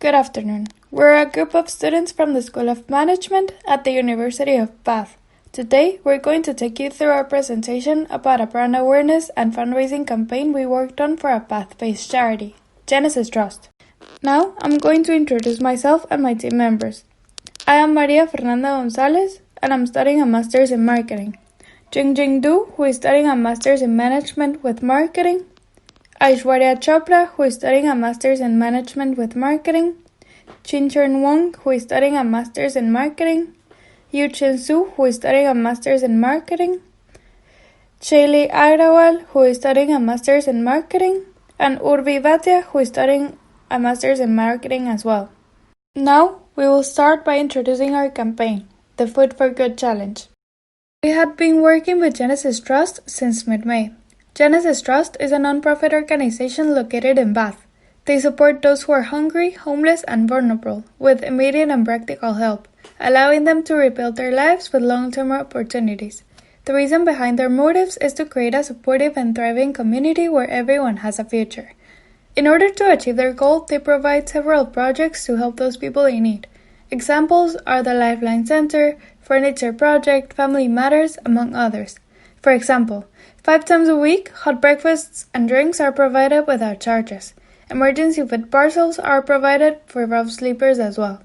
Good afternoon. We're a group of students from the School of Management at the University of Bath. Today, we're going to take you through our presentation about a brand awareness and fundraising campaign we worked on for a Bath-based charity, Genesis Trust. Now, I'm going to introduce myself and my team members. I am Maria Fernanda Gonzalez, and I'm studying a Master's in Marketing. Jingjing Du, who is studying a Master's in Management with Marketing. Aishwarya Chopra, who is studying a Master's in Management with Marketing. Chinchern Wong, who is studying a Master's in Marketing. Yu Chen Su, who is studying a Master's in Marketing. Shaylee Agrawal, who is studying a Master's in Marketing. And Urvi Bhatia, who is studying a Master's in Marketing as well. Now, we will start by introducing our campaign, the Food for Good Challenge. We had been working with Genesis Trust since mid-May. Genesis Trust is a non-profit organization located in Bath. They support those who are hungry, homeless, and vulnerable with immediate and practical help, allowing them to rebuild their lives with long-term opportunities. The reason behind their motives is to create a supportive and thriving community where everyone has a future. In order to achieve their goal, they provide several projects to help those people in need. Examples are the Lifeline Center, Furniture Project, Family Matters, among others. For example, 5 times a week, hot breakfasts and drinks are provided without charges. Emergency food parcels are provided for rough sleepers as well.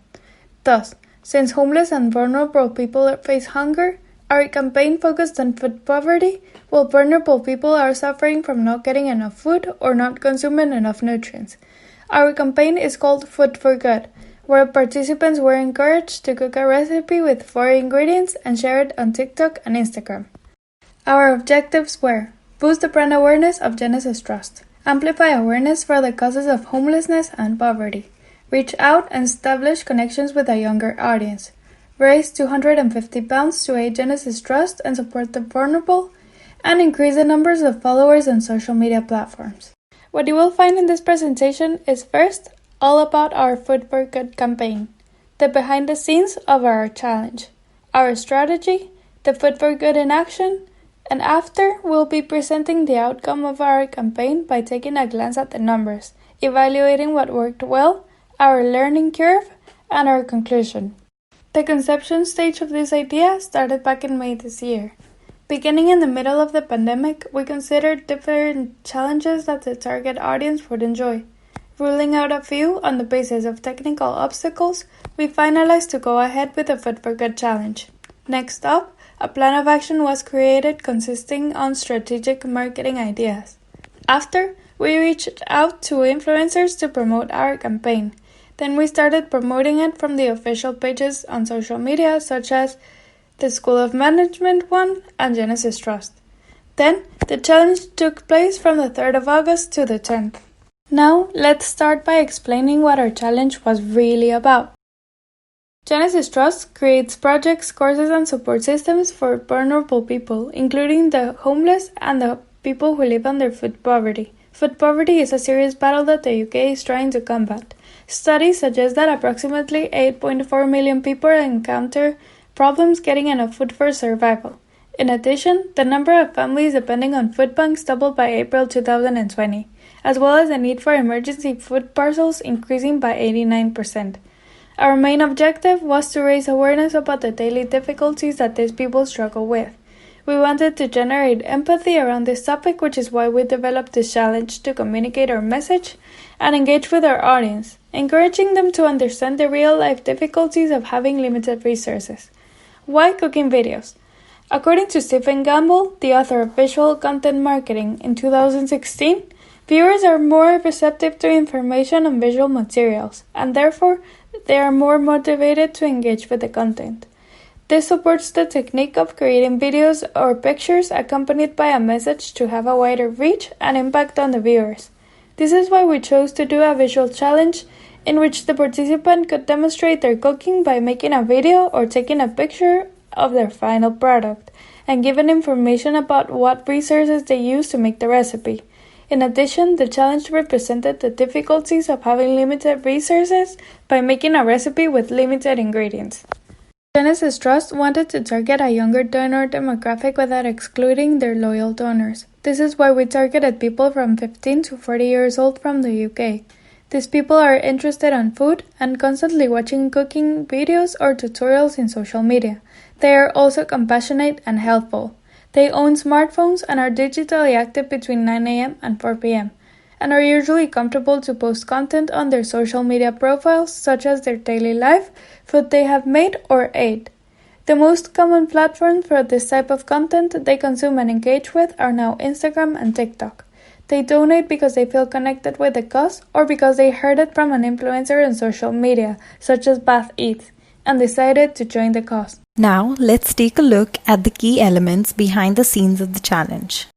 Thus, since homeless and vulnerable people face hunger, our campaign focused on food poverty, while vulnerable people are suffering from not getting enough food or not consuming enough nutrients. Our campaign is called Food for Good, where participants were encouraged to cook a recipe with 4 ingredients and share it on TikTok and Instagram. Our objectives were: boost the brand awareness of Genesis Trust, amplify awareness for the causes of homelessness and poverty, reach out and establish connections with a younger audience, raise £250 to aid Genesis Trust and support the vulnerable, and increase the numbers of followers on social media platforms. What you will find in this presentation is first, all about our Food for Good campaign, the behind the scenes of our challenge, our strategy, the Food for Good in action, and after, we'll be presenting the outcome of our campaign by taking a glance at the numbers, evaluating what worked well, our learning curve, and our conclusion. The conception stage of this idea started back in May this year. Beginning in the middle of the pandemic, we considered different challenges that the target audience would enjoy. Ruling out a few on the basis of technical obstacles, we finalized to go ahead with the Food for Good challenge. Next up, a plan of action was created consisting on strategic marketing ideas. After, we reached out to influencers to promote our campaign. Then we started promoting it from the official pages on social media such as the School of Management one and Genesis Trust. Then, the challenge took place from the 3rd of August to the 10th. Now, let's start by explaining what our challenge was really about. Genesis Trust creates projects, courses, and support systems for vulnerable people, including the homeless and the people who live under food poverty. Food poverty is a serious battle that the UK is trying to combat. Studies suggest that approximately 8.4 million people encounter problems getting enough food for survival. In addition, the number of families depending on food banks doubled by April 2020, as well as the need for emergency food parcels increasing by 89%. Our main objective was to raise awareness about the daily difficulties that these people struggle with. We wanted to generate empathy around this topic, which is why we developed this challenge to communicate our message and engage with our audience, encouraging them to understand the real-life difficulties of having limited resources. Why cooking videos? According to Stephen Gamble, the author of Visual Content Marketing in 2016, viewers are more receptive to information on visual materials, and therefore, they are more motivated to engage with the content. This supports the technique of creating videos or pictures accompanied by a message to have a wider reach and impact on the viewers. This is why we chose to do a visual challenge in which the participant could demonstrate their cooking by making a video or taking a picture of their final product and giving information about what resources they use to make the recipe. In addition, the challenge represented the difficulties of having limited resources by making a recipe with limited ingredients. Genesis Trust wanted to target a younger donor demographic without excluding their loyal donors. This is why we targeted people from 15 to 40 years old from the UK. These people are interested in food and constantly watching cooking videos or tutorials in social media. They are also compassionate and helpful. They own smartphones and are digitally active between 9 a.m. and 4 p.m. and are usually comfortable to post content on their social media profiles such as their daily life, food they have made or ate. The most common platforms for this type of content they consume and engage with are now Instagram and TikTok. They donate because they feel connected with the cause or because they heard it from an influencer on social media, such as Bath Eats, and decided to join the cause. Now, let's take a look at the key elements behind the scenes of the challenge.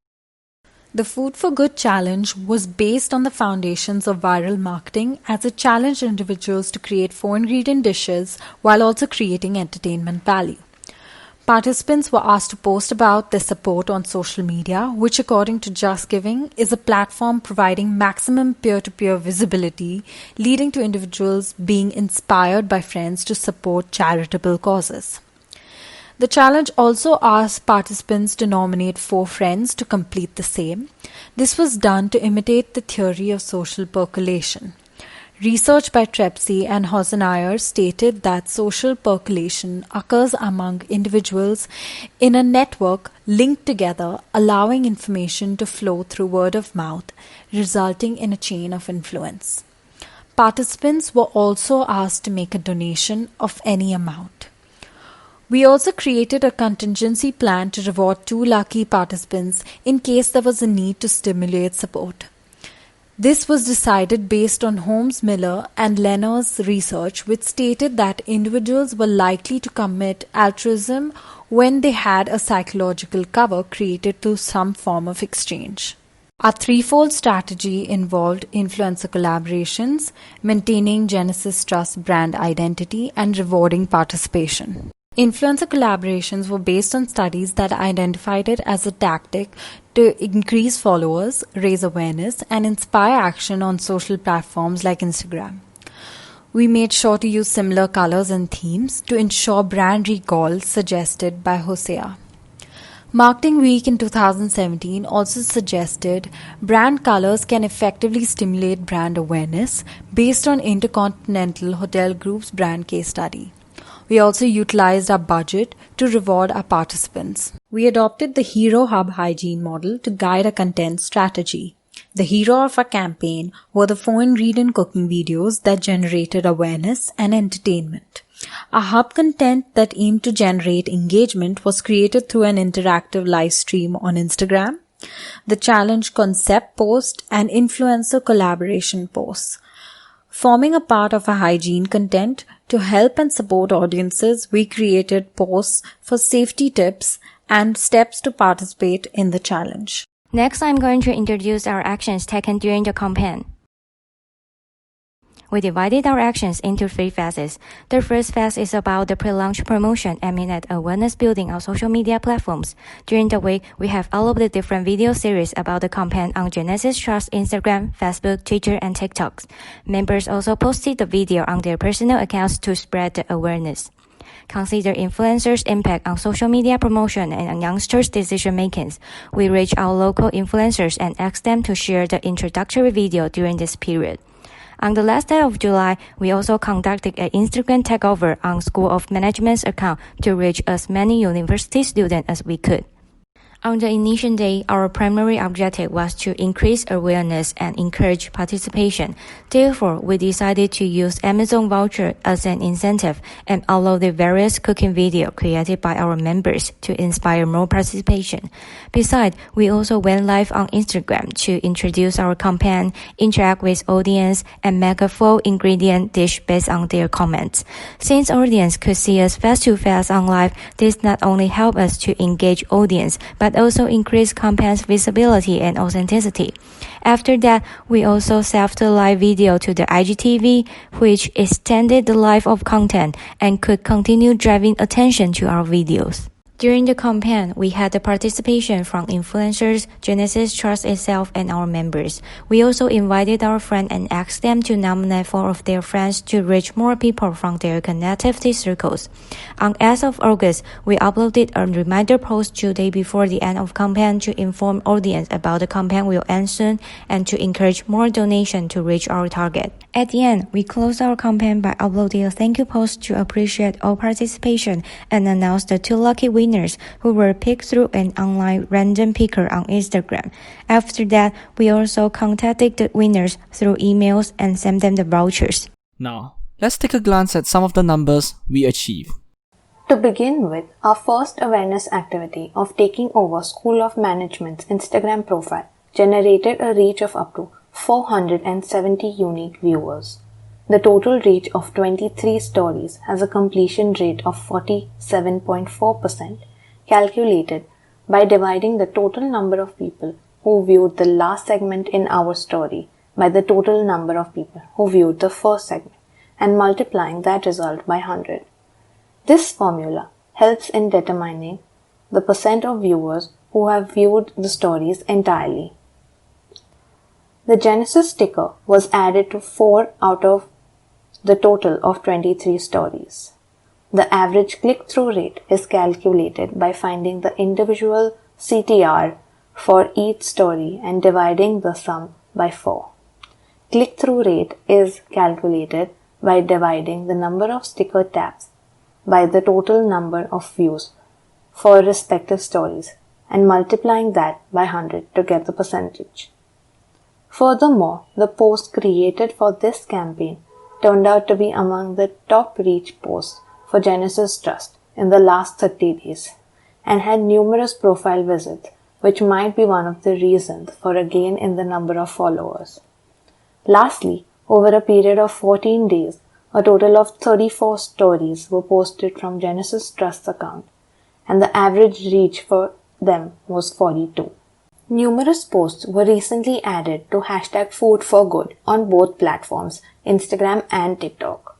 The Food for Good challenge was based on the foundations of viral marketing as it challenged individuals to create 4-ingredient dishes while also creating entertainment value. Participants were asked to post about their support on social media, which according to JustGiving is a platform providing maximum peer-to-peer visibility, leading to individuals being inspired by friends to support charitable causes. The challenge also asked participants to nominate 4 friends to complete the same. This was done to imitate the theory of social percolation. Research by Trepsey and Hosenayer stated that social percolation occurs among individuals in a network linked together, allowing information to flow through word of mouth, resulting in a chain of influence. Participants were also asked to make a donation of any amount. We also created a contingency plan to reward 2 lucky participants in case there was a need to stimulate support. This was decided based on Holmes, Miller, and Lehner's research, which stated that individuals were likely to commit altruism when they had a psychological cover created through some form of exchange. Our threefold strategy involved influencer collaborations, maintaining Genesis Trust brand identity, and rewarding participation. Influencer collaborations were based on studies that identified it as a tactic to increase followers, raise awareness, and inspire action on social platforms like Instagram. We made sure to use similar colors and themes to ensure brand recall suggested by Hosea. Marketing Week in 2017 also suggested brand colors can effectively stimulate brand awareness based on Intercontinental Hotel Group's brand case study. We also utilized our budget to reward our participants. We adopted the Hero Hub hygiene model to guide our content strategy. The hero of our campaign were the 4-ingredient cooking videos that generated awareness and entertainment. Our hub content that aimed to generate engagement was created through an interactive live stream on Instagram, the challenge concept post, and influencer collaboration posts. Forming a part of our hygiene content to help and support audiences, we created posts for safety tips and steps to participate in the challenge. Next, I'm going to introduce our actions taken during the campaign. We divided our actions into 3 phases. The first phase is about the pre-launch promotion aimed at awareness building on social media platforms. During the week, we have all of the different video series about the campaign on Genesis Trust Instagram, Facebook, Twitter, and TikTok. Members also posted the video on their personal accounts to spread the awareness. Consider influencers' impact on social media promotion and on youngsters' decision making. We reach our local influencers and ask them to share the introductory video during this period. On the last day of July, we also conducted an Instagram takeover on School of Management's account to reach as many university students as we could. On the initial day, our primary objective was to increase awareness and encourage participation. Therefore, we decided to use Amazon voucher as an incentive and upload the various cooking videos created by our members to inspire more participation. Besides, we also went live on Instagram to introduce our campaign, interact with audience, and make a 4-ingredient dish based on their comments. Since audience could see us face-to-face on live, this not only helped us to engage audience, but also increase campaign's visibility and authenticity. After that, we also saved the live video to the IGTV, which extended the life of content and could continue driving attention to our videos. During the campaign, we had the participation from influencers, Genesis Trust itself, and our members. We also invited our friends and asked them to nominate 4 of their friends to reach more people from their connectivity circles. On 8th of August, we uploaded a reminder post 2 days before the end of campaign to inform audience about the campaign will end soon and to encourage more donation to reach our target. At the end, we closed our campaign by uploading a thank you post to appreciate all participation and announce the 2 lucky winners who were picked through an online random picker on Instagram. After that, we also contacted the winners through emails and sent them the vouchers. Now, let's take a glance at some of the numbers we achieved. To begin with, our first awareness activity of taking over School of Management's Instagram profile generated a reach of up to 470 unique viewers. The total reach of 23 stories has a completion rate of 47.4%, calculated by dividing the total number of people who viewed the last segment in our story by the total number of people who viewed the first segment and multiplying that result by 100. This formula helps in determining the percent of viewers who have viewed the stories entirely. The Genesis sticker was added to 4 out of the total of 23 stories. The average click-through rate is calculated by finding the individual CTR for each story and dividing the sum by 4. Click-through rate is calculated by dividing the number of sticker taps by the total number of views for respective stories and multiplying that by 100 to get the percentage. Furthermore, the post created for this campaign turned out to be among the top reach posts for Genesis Trust in the last 30 days and had numerous profile visits, which might be one of the reasons for a gain in the number of followers. Lastly, over a period of 14 days, a total of 34 stories were posted from Genesis Trust's account, and the average reach for them was 42. Numerous posts were recently added to hashtag Food for Good on both platforms, Instagram and TikTok.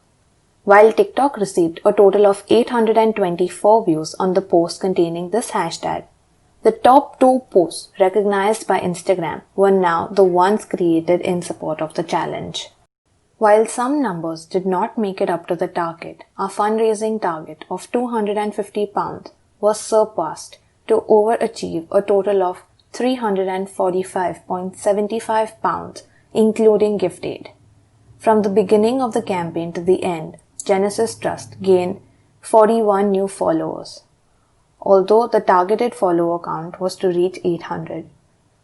While TikTok received a total of 824 views on the post containing this hashtag, the top 2 posts recognized by Instagram were now the ones created in support of the challenge. While some numbers did not make it up to the target, our fundraising target of £250 was surpassed to overachieve a total of £345.75, including gift aid. From the beginning of the campaign to the end, Genesis Trust gained 41 new followers, although the targeted follower count was to reach 800.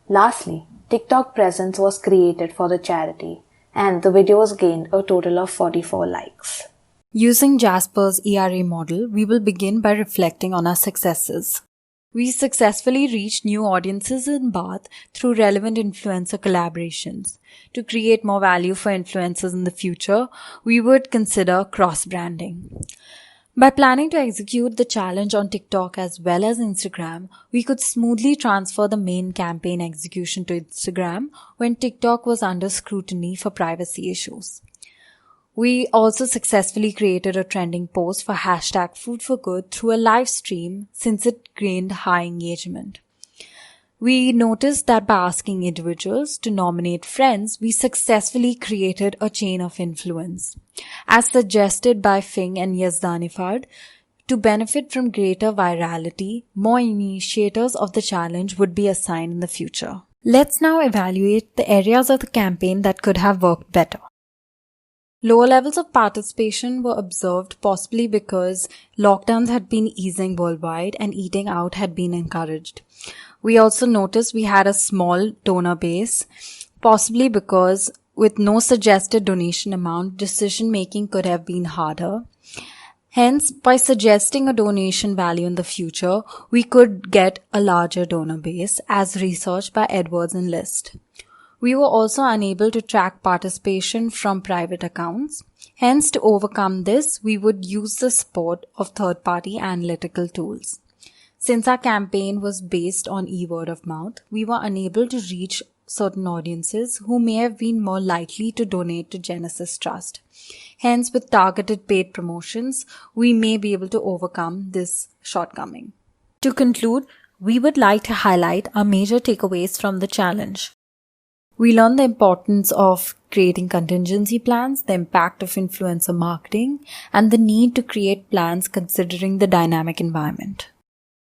Lastly, TikTok presence was created for the charity, and the videos gained a total of 44 likes. Using Jasper's ERA model, we will begin by reflecting on our successes. We successfully reached new audiences in Bath through relevant influencer collaborations. To create more value for influencers in the future, we would consider cross-branding. By planning to execute the challenge on TikTok as well as Instagram, we could smoothly transfer the main campaign execution to Instagram when TikTok was under scrutiny for privacy issues. We also successfully created a trending post for hashtag Food for Good through a live stream since it gained high engagement. We noticed that by asking individuals to nominate friends, we successfully created a chain of influence. As suggested by Fing and Yazdanifard, to benefit from greater virality, more initiators of the challenge would be assigned in the future. Let's now evaluate the areas of the campaign that could have worked better. Lower levels of participation were observed possibly because lockdowns had been easing worldwide and eating out had been encouraged. We also noticed we had a small donor base, possibly because with no suggested donation amount, decision-making could have been harder. Hence, by suggesting a donation value in the future, we could get a larger donor base, as researched by Edwards and List. We were also unable to track participation from private accounts. Hence, to overcome this, we would use the support of third-party analytical tools. Since our campaign was based on e-word of mouth, we were unable to reach certain audiences who may have been more likely to donate to Genesis Trust. Hence, with targeted paid promotions, we may be able to overcome this shortcoming. To conclude, we would like to highlight our major takeaways from the challenge. We learned the importance of creating contingency plans, the impact of influencer marketing, and the need to create plans considering the dynamic environment.